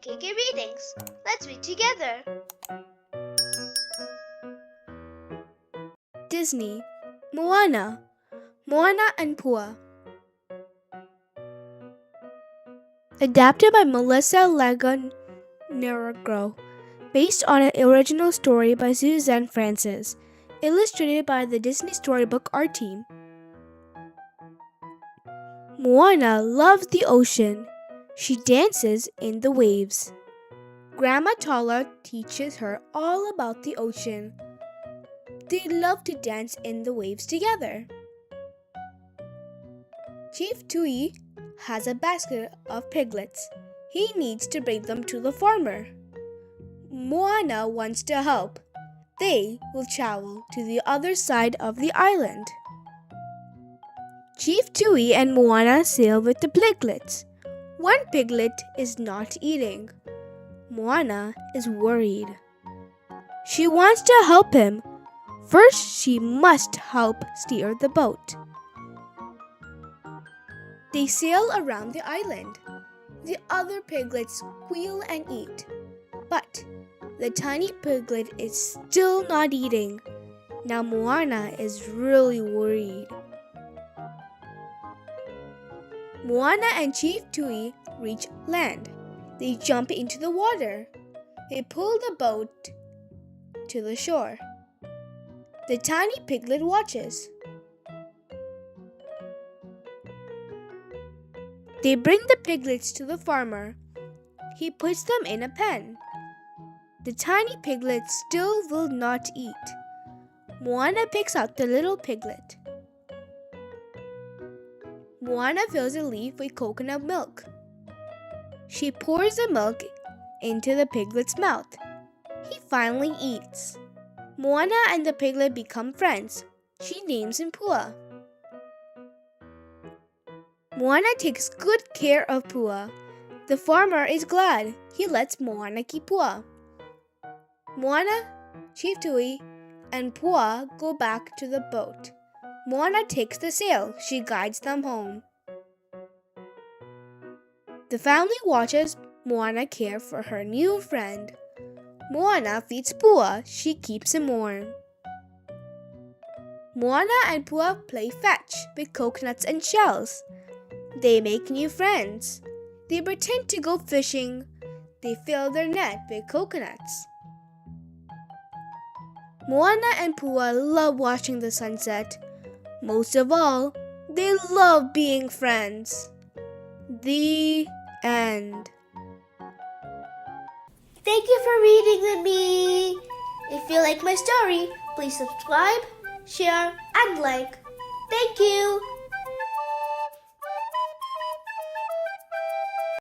KK Readings. Let's read together. Disney, Moana, Moana and Pua. Adapted by Melissa Lago-Neragro, based on an original story by Suzanne Francis, illustrated by the Disney Storybook Art Team. Moana loves the ocean. She dances in the waves. Grandma Tala teaches her all about the ocean. They love to dance in the waves together. Chief Tui has a basket of piglets. He needs to bring them to the farmer. Moana wants to help. They will travel to the other side of the island. Chief Tui and Moana sail with the piglets. One piglet is not eating. Moana is worried. She wants to help him. First, she must help steer the boat. They sail around the island. The other piglets squeal and eat. But the tiny piglet is still not eating. Now Moana is really worried. Moana and Chief Tui reach land. They jump into the water. They pull the boat to the shore. The tiny piglet watches. They bring the piglets to the farmer. He puts them in a pen. The tiny piglet still will not eat. Moana picks out the little piglet. Moana fills a leaf with coconut milk. She pours the milk into the piglet's mouth. He finally eats. Moana and the piglet become friends. She names him Pua. Moana takes good care of Pua. The farmer is glad. He lets Moana keep Pua. Moana, Chief Tui, and Pua go back to the boat. Moana takes the sail. She guides them home. The family watches Moana care for her new friend. Moana feeds Pua. She keeps him warm. Moana and Pua play fetch with coconuts and shells. They make new friends. They pretend to go fishing. They fill their net with coconuts. Moana and Pua love watching the sunset. Most of all, they love being friends. The end. Thank you for reading with me. If you like my story, please subscribe, share, and like. Thank you.